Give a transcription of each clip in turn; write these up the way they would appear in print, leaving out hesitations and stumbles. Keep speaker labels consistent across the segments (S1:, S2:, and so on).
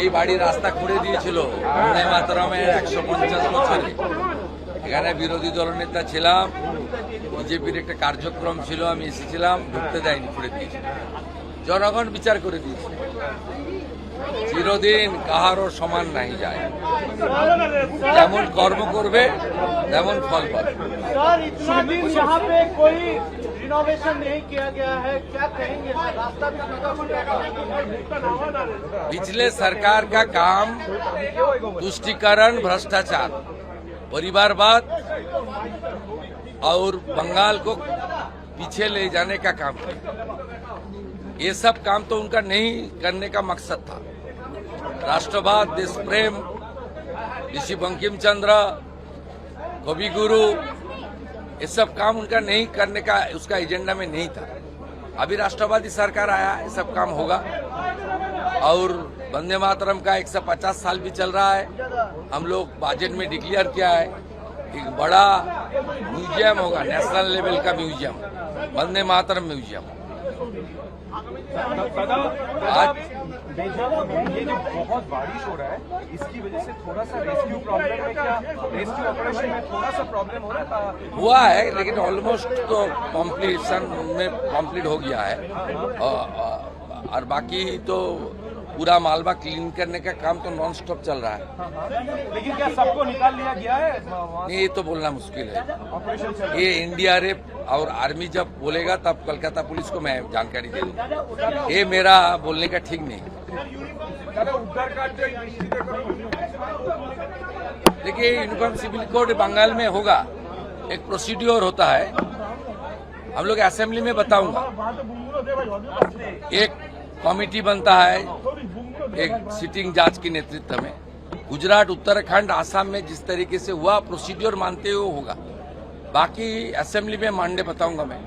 S1: এই বাড়ি রাস্তা খুঁড়ে দিয়েছিল বন্দে মাতরমের 150 বছরে। এখানে বিরোধী দলনেতা ছিলাম, বিজেপির একটা কার্যক্রম ছিল, আমি এসেছিলাম, ঢুকতে দেয়নি, খুঁড়ে দিয়েছে। জনগণ বিচার করে দিয়েছে। চিরদিন কাহারও সমান নাই যায়, যেমন কর্ম করবে তেমন ফল পাবে।
S2: इतना दिन यहाँ पे कोई रिनोवेशन नहीं किया गया है, क्या कहेंगे? रास्ता भी
S1: पिछले सरकार का काम तुष्टीकरण, भ्रष्टाचार, परिवारवाद और बंगाल को पीछे ले जाने का काम किया। ये सब काम तो उनका नहीं करने का मकसद था। राष्ट्रवाद, देश प्रेम, ऋषि बंकिम चंद्र, कवि गुरु, ये सब काम उनका नहीं करने का, उसका एजेंडा में नहीं था। अभी राष्ट्रवादी सरकार आया, ये सब काम होगा। और वंदे मातरम का 150 साल भी चल रहा है। हम लोग बजट में डिक्लेयर किया है एक बड़ा म्यूजियम होगा, नेशनल लेवल का म्यूजियम, वंदे मातरम म्यूजियम। आज
S3: ये जो बहुत बारिश हो रहा है, इसकी वजह से थोड़ा सा रेस्क्यू प्रॉब्लम है क्या? रेस्क्यू ऑपरेशन में थोड़ा सा प्रॉब्लम हो रहा था?
S1: हुआ है, लेकिन ऑलमोस्ट तो कंप्लीशन में कंप्लीट हो गया है। और बाकी तो पूरा मालवा क्लीन करने का काम तो नॉन स्टॉप चल रहा है।
S3: लेकिन क्या सबको निकाल लिया गया है?
S1: ये तो बोलना मुश्किल है।
S3: ऑपरेशन चल
S1: ये एनडीआरएफ और आर्मी जब बोलेगा तब कोलकाता पुलिस को मैं जानकारी दे दूंगा। ये मेरा बोलने का ठीक नहीं। देखिए, यूनिफॉर्म सिविल कोड बंगाल में होगा, एक प्रोसीड्योर होता है, हम लोग असेंबली में बताऊंगा। एक कमेटी बनता है एक सिटिंग जज के नेतृत्व में। गुजरात, उत्तराखंड, आसाम में जिस तरीके से हुआ प्रोसीड्योर मानते हुए होगा। बाकी असेंबली में मानने बताऊंगा मैं।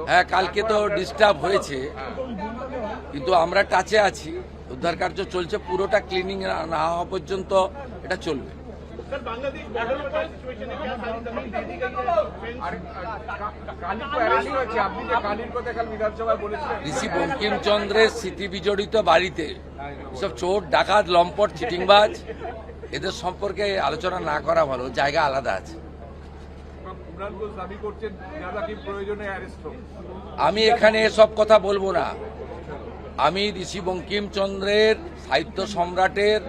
S1: হ্যাঁ, কালকে তো ডিস্টার্ব হয়েছে, কিন্তু আমরা টাচে আছি। উদ্ধার কার্য চলছে, পুরোটা ক্লিনিং না হওয়া পর্যন্ত এটা চলবে। ঋষি বঙ্কিমচন্দ্রের স্মৃতি বিজড়িত বাড়িতে সব চোর, ডাকাত, লম্পট, চিটিংবাজ, এদের সম্পর্কে আলোচনা না করা ভালো, জায়গা আলাদা আছে। আমি এখানে এসব কথা বলবো না। আমি ঋষি বঙ্কিমচন্দ্রের, সাহিত্য সম্রাটের,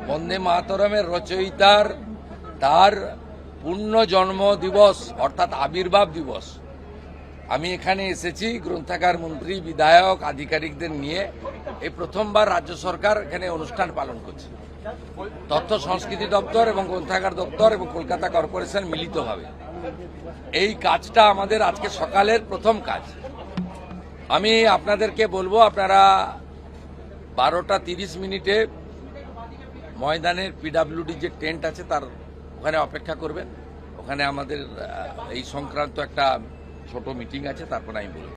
S1: বন্দে মাতরমের রচয়িতার, তার পূর্ণ জন্ম দিবস অর্থাৎ আবির্ভাব দিবস, আমি এখানে এসেছি গ্রন্থাগার মন্ত্রী, বিধায়ক, আধিকারিকদের নিয়ে। এই প্রথমবার রাজ্য সরকার এখানে অনুষ্ঠান পালন করছে। তথ্য সংস্কৃতি দপ্তর এবং গ্রন্থাগার দপ্তর এবং কলকাতা কর্পোরেশন মিলিতভাবে এই কাজটা আমাদের আজকে সকালের প্রথম কাজ। আমি আপনাদেরকে বলবো, আপনারা 12টা 30 মিনিটে ময়দানের পিডাব্লিউডি যে টেন্ট আছে তার ওখানে অপেক্ষা করবেন। ওখানে আমাদের এই সংক্রান্ত একটা ছোট মিটিং আছে, তারপর আমি বলবো।